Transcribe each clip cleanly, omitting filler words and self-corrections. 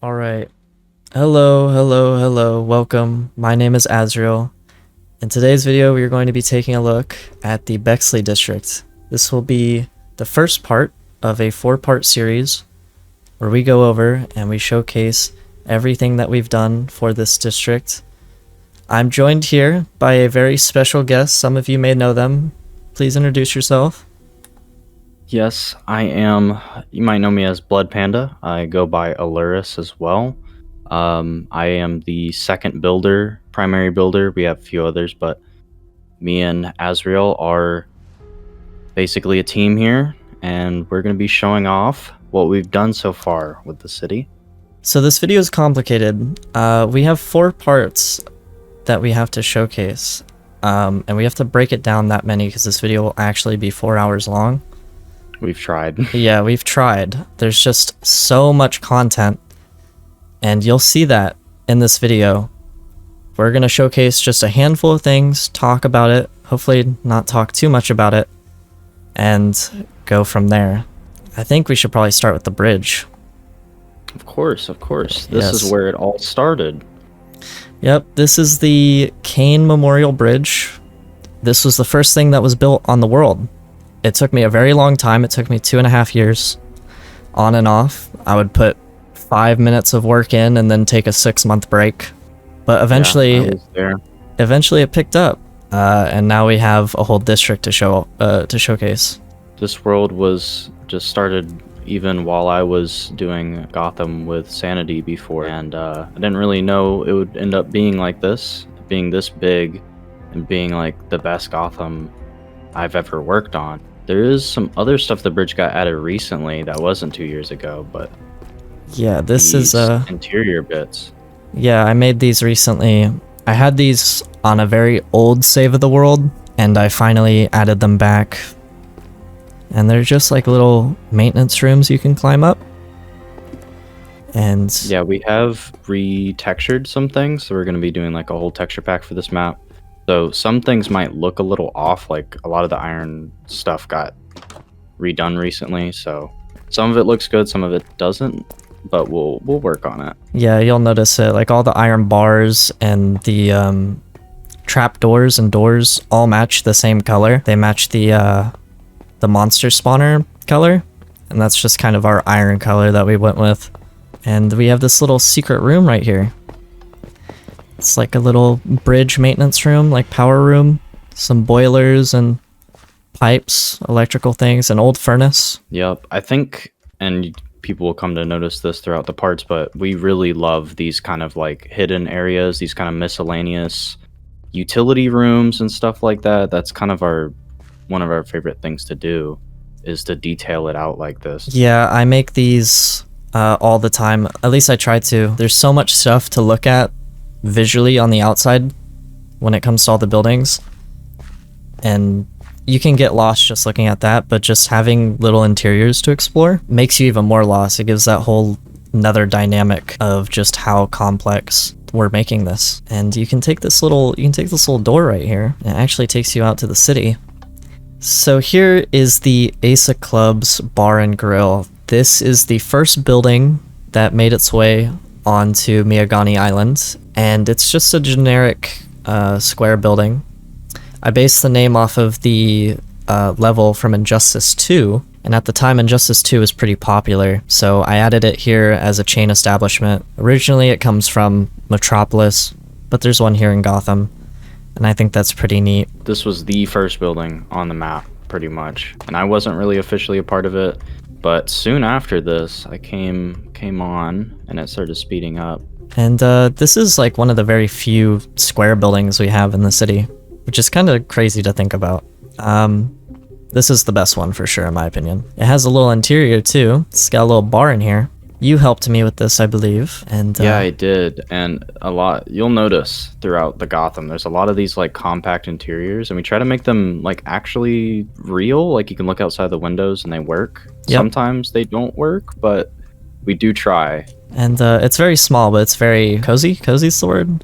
All right. Hello, hello, hello. Welcome. My name is Azrael. In today's video, we are going to be taking a look at the Bexley District. This will be the first part of a 4-part series where we go over and we showcase everything that we've done for this district. I'm joined here by a very special guest. Some of you may know them. Please introduce yourself. Yes, I am. You might know me as BludPanda. I go by Aluris as well. I am the second builder, primary builder. We have a few others, but me and Azrael are basically a team here, and we're going to be showing off what we've done so far with the city. So this video is complicated. We have 4 parts that we have to showcase, and we have to break it down that many because this video will actually be 4 hours long. We've tried. Yeah, we've tried. There's just so much content, and you'll see that in this video. We're going to showcase just a handful of things, talk about it, hopefully not talk too much about it, and go from there. I think we should probably start with the bridge. Of course, of course. This Yes. is where it all started. Yep, this is the Kane Memorial Bridge. This was the first thing that was built on the world. It took me a very long time. It took me 2.5 years on and off. I would put 5 minutes of work in and then take a 6-month break. But eventually, Yeah, I was there. eventually it picked up. And now we have a whole district to showcase. This world was just started even while I was doing Gotham with Sanity before, and I didn't really know it would end up being like this, being this big, and being like the best Gotham I've ever worked on. There is some other stuff the bridge got added recently that wasn't 2 years ago, but Yeah, this these is interior bits. yeah, I made these recently. I had these on a very old save of the world, and I finally added them back. And they're just like little maintenance rooms you can climb up. And Yeah, we have retextured some things, so we're going to be doing like a whole texture pack for this map. So some things might look a little off, like a lot of the iron stuff got redone recently, so some of it looks good, some of it doesn't, but we'll work on it. yeah, you'll notice it. Like all the iron bars and the trap doors and doors all match the same color. They match the monster spawner color, and that's just kind of our iron color that we went with. And we have this little secret room right here. It's like a little bridge maintenance room, like power room, some boilers and pipes, electrical things, an old furnace. Yep, I think, and people will come to notice this throughout the parts, but we really love these kind of like hidden areas, these kind of miscellaneous utility rooms and stuff like that. That's kind of one of our favorite things to do, is to detail it out like this. Yeah, I make these all the time. At least I try to. There's so much stuff to look at visually on the outside when it comes to all the buildings, and you can get lost just looking at that, but just having little interiors to explore makes you even more lost. It gives that whole another dynamic of just how complex we're making this. And you can take this little door right here, and it actually takes you out to the city. So here is the Asa Club's Bar and Grill. This is the first building that made its way onto Miagani Island, and it's just a generic square building. I based the name off of the level from Injustice 2, and at the time Injustice 2 was pretty popular, so I added it here as a chain establishment. Originally it comes from Metropolis, but there's one here in Gotham, and I think that's pretty neat. This was the first building on the map, pretty much, and I wasn't really officially a part of it, but soon after this I came on and it started speeding up. And this is like one of the very few square buildings we have in the city, which is kind of crazy to think about. This is the best one for sure, in my opinion. It has a little interior too. It's got a little bar in here. You helped me with this, I believe. And Yeah, I did, and a lot. You'll notice throughout the Gotham, there's a lot of these like compact interiors, and we try to make them like actually real. Like you can look outside the windows and they work. Yep. Sometimes they don't work, but we do try. And it's very small, but it's very cozy. Cozy's the word.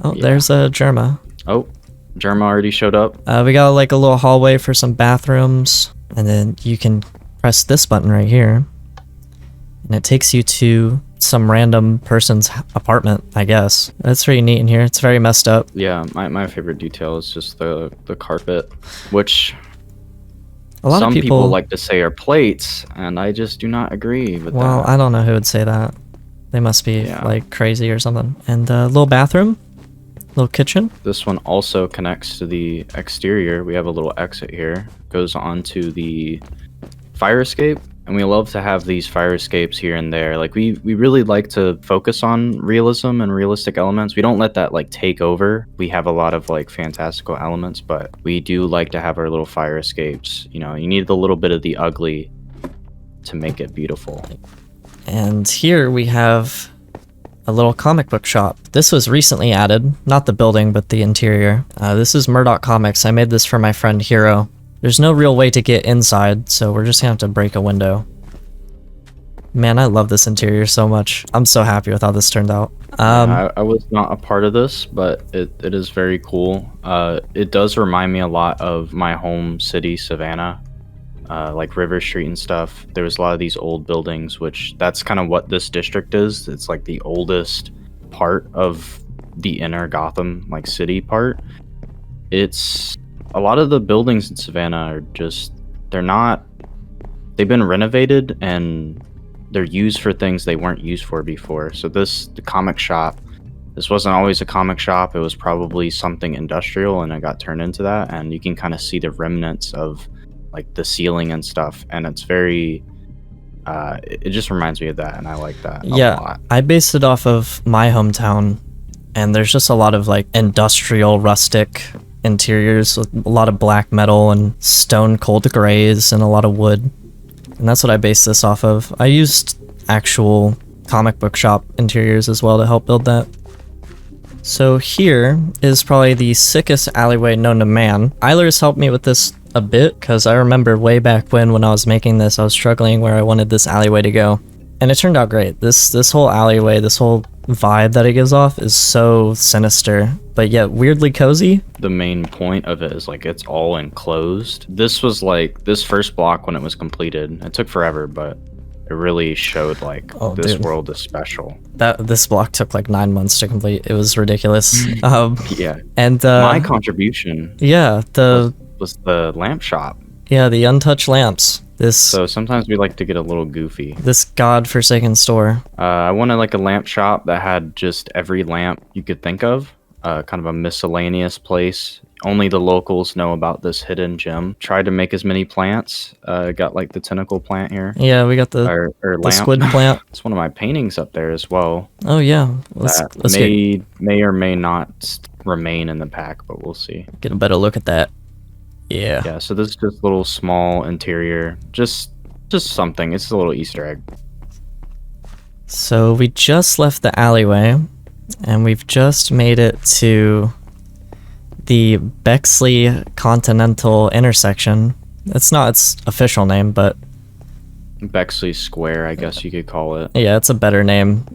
Oh, Yeah. there's a Germa. Oh, Germa already showed up. We got like a little hallway for some bathrooms, and then you can press this button right here, and it takes you to some random person's apartment, I guess. That's pretty neat in here. It's very messed up. Yeah, my favorite detail is just the carpet, which A lot some of people like to say are plates, and I just do not agree with well, that. I don't know who would say that. They must be Yeah. like crazy or something. And a little bathroom, little kitchen. This one also connects to the exterior. We have a little exit here. Goes onto the fire escape, and we love to have these fire escapes here and there. Like we really like to focus on realism and realistic elements. We don't let that like take over. We have a lot of like fantastical elements, but we do like to have our little fire escapes. You know, you need a little bit of the ugly to make it beautiful. And here we have a little comic book shop. This was recently added, not the building, but the interior. This is Murdoch Comics. I made this for my friend Hero. There's no real way to get inside, so we're just gonna have to break a window. Man, I love this interior so much. I'm so happy with how this turned out. I was not a part of this, but it is very cool. It does remind me a lot of my home city, Savannah. Like River Street and stuff. There was a lot of these old buildings, which that's kind of what this district is. It's like the oldest part of the inner Gotham, like city part. It's a lot of the buildings in Savannah are just, they've been renovated and they're used for things they weren't used for before. So the comic shop, this wasn't always a comic shop. It was probably something industrial and it got turned into that. And you can kind of see the remnants of like the ceiling and stuff, and it's very it just reminds me of that, and I like that a lot. I based it off of my hometown, and there's just a lot of like industrial rustic interiors with a lot of black metal and stone cold grays and a lot of wood, and that's what I based this off of. I used actual comic book shop interiors as well to help build that. So here is probably the sickest alleyway known to man. Eilers helped me with this a bit, because I remember way back when I was making this, I was struggling where I wanted this alleyway to go. And it turned out great. This whole alleyway, this whole vibe that it gives off is so sinister, but yet weirdly cozy. The main point of it is like it's all enclosed. This was like, this first block when it was completed, it took forever, but it really showed like this world is special. This block took like 9 months to complete. It was ridiculous. Yeah. And my contribution was the lamp shop. Yeah, the untouched lamps. So sometimes we like to get a little goofy. This godforsaken store. I wanted like a lamp shop that had just every lamp you could think of. Kind of a miscellaneous place. Only the locals know about this hidden gem. Tried to make as many plants. Got like the tentacle plant here. Yeah, we got the squid plant. It's one of my paintings up there as well. Oh yeah, let's may or may not remain in the pack, but we'll see. Get a better look at that. Yeah. Yeah, so this is just a little small interior. Just something. It's a little Easter egg. So we just left the alleyway, and we've just made it to the Bexley Continental intersection. It's not its official name, but Bexley Square, I guess you could call it. Yeah, it's a better name.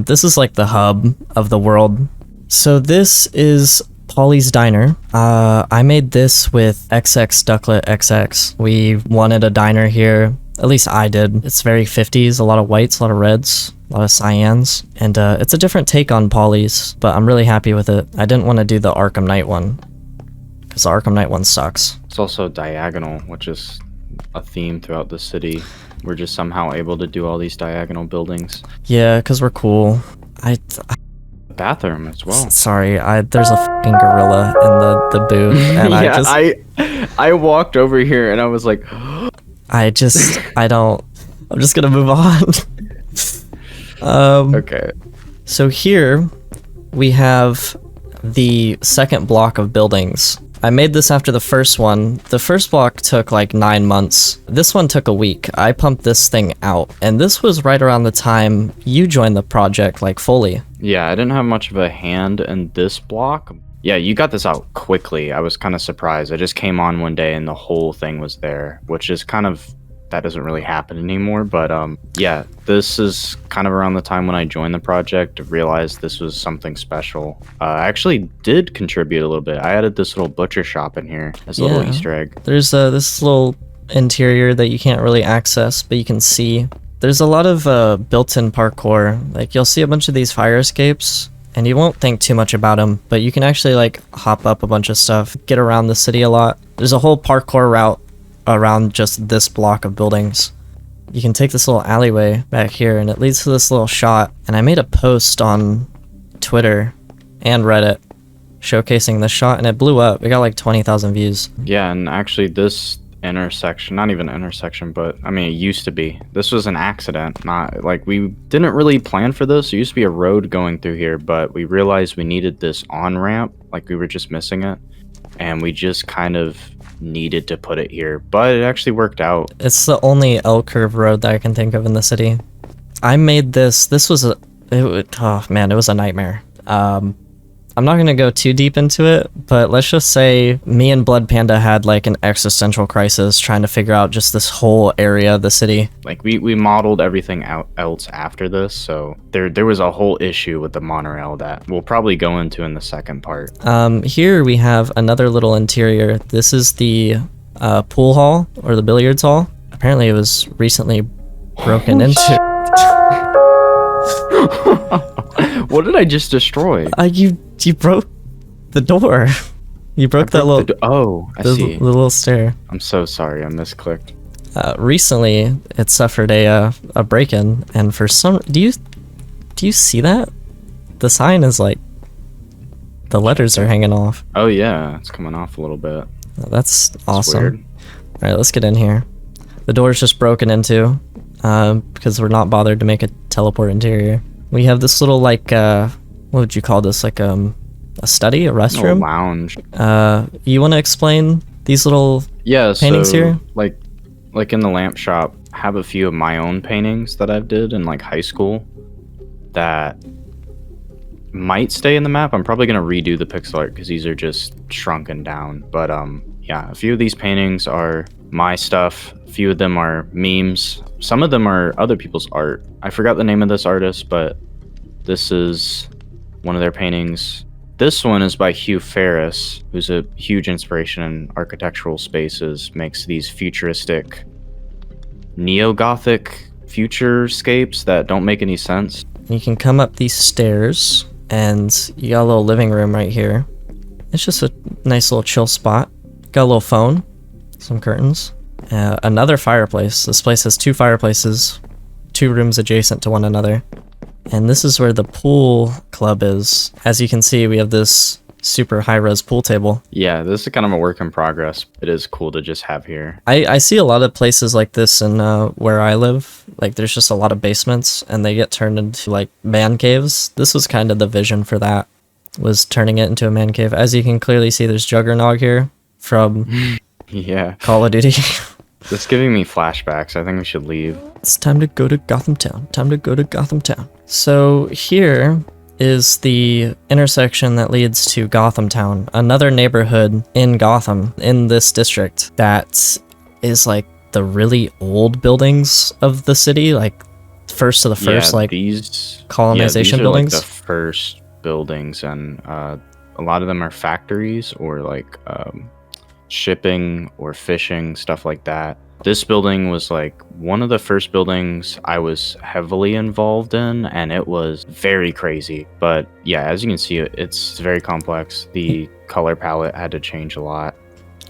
This is like the hub of the world. So this is Polly's Diner. I made this with XxDuckletxX. We wanted a diner here. At least I did. It's very 50s, a lot of whites, a lot of reds, a lot of cyans. And it's a different take on Polly's, but I'm really happy with it. I didn't want to do the Arkham Knight one, because the Arkham Knight one sucks. It's also diagonal, which is a theme throughout the city. We're just somehow able to do all these diagonal buildings. Yeah, because we're cool. Bathroom as well. Sorry, there's a fucking gorilla in the booth, and yeah, I walked over here and I was like, I'm just gonna move on. Okay. So here we have the second block of buildings. I made this after the first one. The first block took like 9 months. This one took a week. I pumped this thing out, and this was right around the time you joined the project, like fully. Yeah, I didn't have much of a hand in this block. Yeah, you got this out quickly. I was kind of surprised. I just came on one day and the whole thing was there, which is kind of, that doesn't really happen anymore. But yeah, this is kind of around the time when I joined the project, realized this was something special. I actually did contribute a little bit. I added this little butcher shop in here as a little Easter egg. There's this little interior that you can't really access, but you can see. There's a lot of built-in parkour. Like, you'll see a bunch of these fire escapes, and you won't think too much about them, but you can actually, like, hop up a bunch of stuff, get around the city a lot. There's a whole parkour route around just this block of buildings. You can take this little alleyway back here, and it leads to this little shot. And I made a post on Twitter and Reddit showcasing this shot, and it blew up. It got like 20,000 views. Yeah, and actually this intersection, not even intersection, but I mean, it used to be. This was an accident, not like we didn't really plan for this. There used to be a road going through here, but we realized we needed this on-ramp, like we were just missing it. And we just kind of needed to put it here, but it actually worked out. It's the only L-curve road that I can think of in the city. I made this was oh man, it was a nightmare. I'm not gonna go too deep into it, but let's just say me and BludPanda had like an existential crisis trying to figure out just this whole area of the city. Like we modeled everything else after this, so there was a whole issue with the monorail that we'll probably go into in the second part. Here we have another little interior. This is the pool hall, or the billiards hall. Apparently it was recently broken into. What did I just destroy? You broke the door. You broke that little. I see. The little stair. I'm so sorry. I misclicked. Recently, it suffered a break-in, and for some, do you see that? The sign is like, the letters are hanging off. Oh yeah, it's coming off a little bit. That's awesome. Weird. All right, let's get in here. The door is just broken into, because we're not bothered to make a teleport interior. We have this little like what would you call this, like a study, a restroom, lounge. You want to explain these little paintings here? Like in the lamp shop, I have a few of my own paintings that I've did in like high school that might stay in the map. I'm probably gonna redo the pixel art because these are just shrunken down, but yeah, a few of these paintings are my stuff. A few of them are memes. Some of them are other people's art. I forgot the name of this artist, but this is one of their paintings. This one is by Hugh Ferris, who's a huge inspiration in architectural spaces, makes these futuristic, neo-gothic futurescapes that don't make any sense. You can come up these stairs, and you got a little living room right here. It's just a nice little chill spot. Got a little phone, some curtains, another fireplace. This place has 2 fireplaces, 2 rooms adjacent to one another. And this is where the pool club is. As you can see, we have this super high-res pool table. Yeah, this is kind of a work in progress. It is cool to just have here. I see a lot of places like this in where I live. Like, there's just a lot of basements, and they get turned into, like, man caves. This was kind of the vision for that, was turning it into a man cave. As you can clearly see, there's Juggernog here from yeah, Call of Duty. This is giving me flashbacks. I think we should leave. It's time to go to Gotham Town. Time to go to Gotham Town. So here is the intersection that leads to Gotham Town, another neighborhood in Gotham, in this district, that is like the really old buildings of the city, like first of the first, yeah, like these colonization buildings. Like the first buildings, and a lot of them are factories or like shipping or fishing, stuff like that. This building was like one of the first buildings I was heavily involved in, and it was very crazy. But yeah, as you can see, it's very complex. The color palette had to change a lot.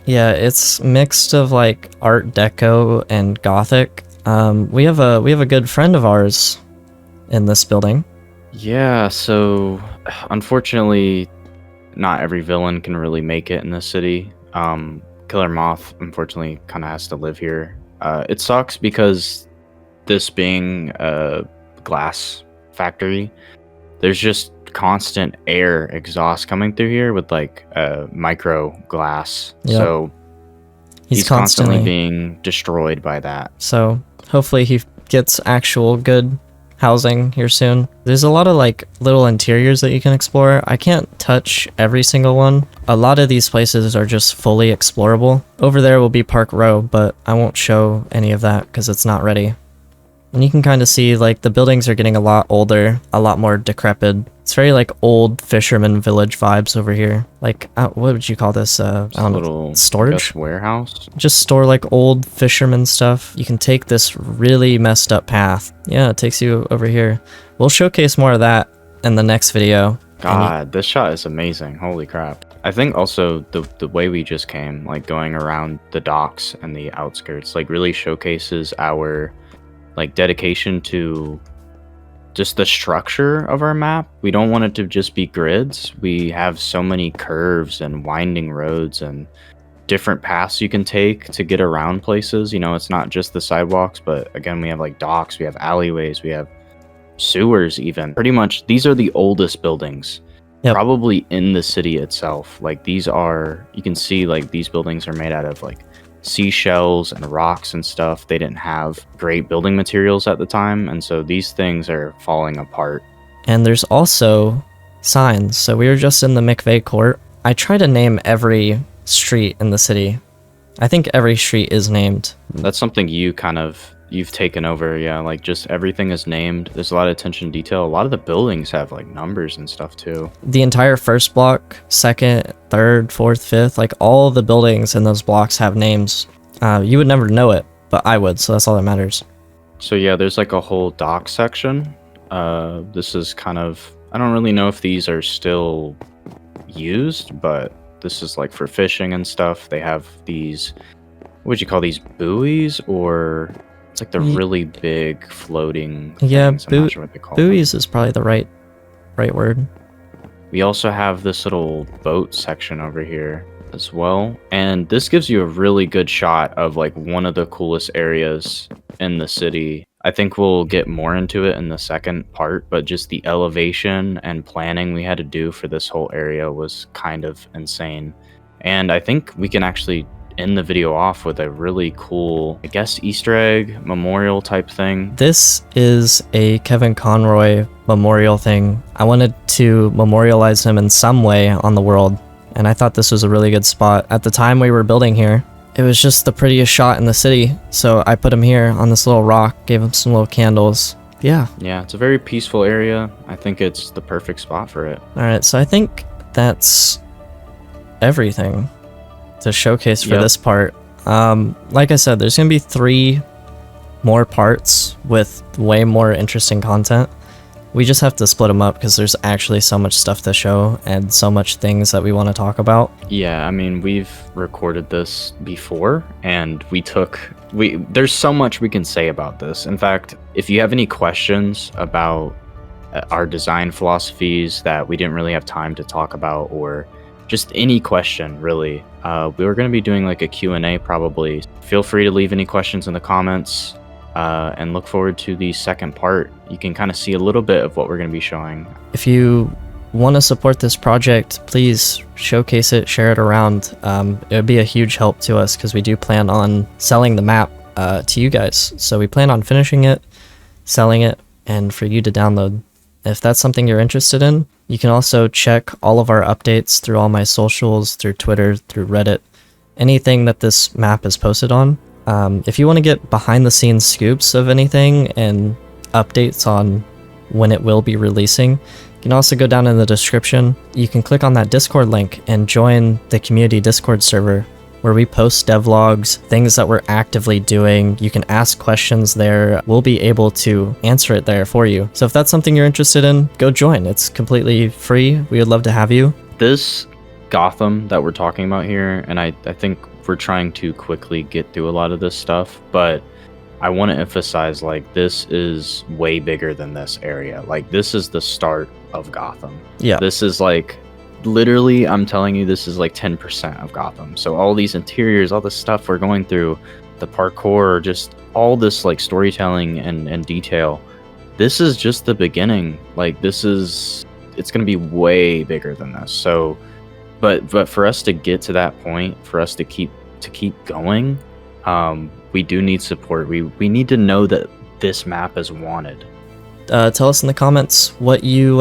Yeah, it's mixed of like Art Deco and Gothic. We have a good friend of ours in this building. Yeah, so unfortunately, not every villain can really make it in this city. Killer Moth unfortunately kind of has to live here. It sucks because this being a glass factory, there's just constant air exhaust coming through here with like micro glass. Yep. So he's constantly being destroyed by that. So hopefully he gets actual good housing here soon. There's a lot of like little interiors that you can explore. I can't touch every single one. A lot of these places are just fully explorable. Over there will be Park Row, but I won't show any of that because it's not ready. And you can kind of see like the buildings are getting a lot older, a lot more decrepit. It's very like old fisherman village vibes over here. Like, what would you call this? I don't know, storage? Warehouse? Just store like old fisherman stuff. You can take this really messed up path. Yeah, it takes you over here. We'll showcase more of that in the next video. God, this shot is amazing. Holy crap. I think also the way we just came, like going around the docks and the outskirts, like really showcases our like dedication to just the structure of our map. We don't want it to just be grids. We have so many curves and winding roads and different paths you can take to get around places. You know, it's not just the sidewalks, but again, we have like docks, we have alleyways, we have sewers even. Pretty much, these are the oldest buildings. Yep. Probably in the city itself. Like these are, you can see like these buildings are made out of like seashells and rocks and stuff. They didn't have great building materials at the time, and so these things are falling apart. And there's also signs. So we were just in the McVeigh court. I try to name every street in the city. I think every street is named. That's something you've taken over. Yeah, like just everything is named. There's a lot of attention to detail. A lot of the buildings have like numbers and stuff too. The entire first block, second, third, fourth, fifth, like all the buildings in those blocks have names. You would never know it, but I would, so that's all that matters. So yeah, there's like a whole dock section. This is kind of, I don't really know if these are still used, but this is like for fishing and stuff. They have these, what would you call these, buoys, or it's like the really big floating things. Yeah, I'm not sure what they call buoys them. Is probably the right word. We also have this little boat section over here as well, and this gives you a really good shot of like one of the coolest areas in the city. I think we'll get more into it in the second part, but just the elevation and planning we had to do for this whole area was kind of insane. And I think we can actually end the video off with a really cool, I guess, Easter egg memorial type thing. This is a Kevin Conroy memorial thing. I wanted to memorialize him in some way on the world, and I thought this was a really good spot. At the time we were building here, it was just the prettiest shot in the city, so I put him here on this little rock, gave him some little candles. Yeah, it's a very peaceful area. I think it's the perfect spot for it. Alright, so I think that's everything to showcase for this part. Like I said, there's gonna be 3 more parts with way more interesting content. We just have to split them up because there's actually so much stuff to show and so much things that we want to talk about. Yeah, I mean, we've recorded this before, and there's so much we can say about this. In fact, if you have any questions about our design philosophies that we didn't really have time to talk about, or just any question really, we were going to be doing like a Q&A probably. Feel free to leave any questions in the comments, and look forward to the second part. You can kind of see a little bit of what we're going to be showing. If you want to support this project, please showcase it, share it around. It would be a huge help to us because we do plan on selling the map to you guys. So we plan on finishing it, selling it, and for you to download. If that's something you're interested in, you can also check all of our updates through all my socials, through Twitter, through Reddit, anything that this map is posted on. If you want to get behind the scenes scoops of anything and updates on when it will be releasing, you can also go down in the description. You can click on that Discord link and join the community Discord server where we post devlogs, things that we're actively doing. You can ask questions there. We'll be able to answer it there for you. So if that's something you're interested in, go join. It's completely free. We would love to have you. This Gotham that we're talking about here, and I think we're trying to quickly get through a lot of this stuff, but I want to emphasize, like, this is way bigger than this area. Like, this is the start of Gotham. Yeah. This is like, literally, I'm telling you, this is like 10% of Gotham. So all these interiors, all this stuff we're going through, the parkour, just all this like storytelling and detail, this is just the beginning. Like, it's going to be way bigger than this. So, but for us to get to that point, for us to keep going, we do need support. We need to know that this map is wanted. Tell us in the comments what you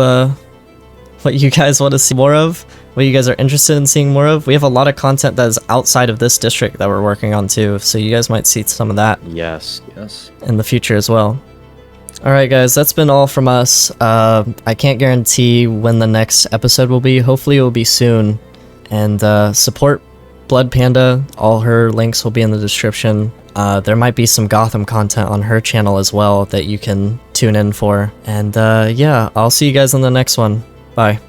guys want to see more of, what you guys are interested in seeing more of. We have a lot of content that is outside of this district that we're working on too, so you guys might see some of that. Yes. In the future as well. Alright guys, that's been all from us. I can't guarantee when the next episode will be. Hopefully it will be soon. And support BludPanda. All her links will be in the description. There might be some Gotham content on her channel as well that you can tune in for. And yeah, I'll see you guys on the next one. Bye.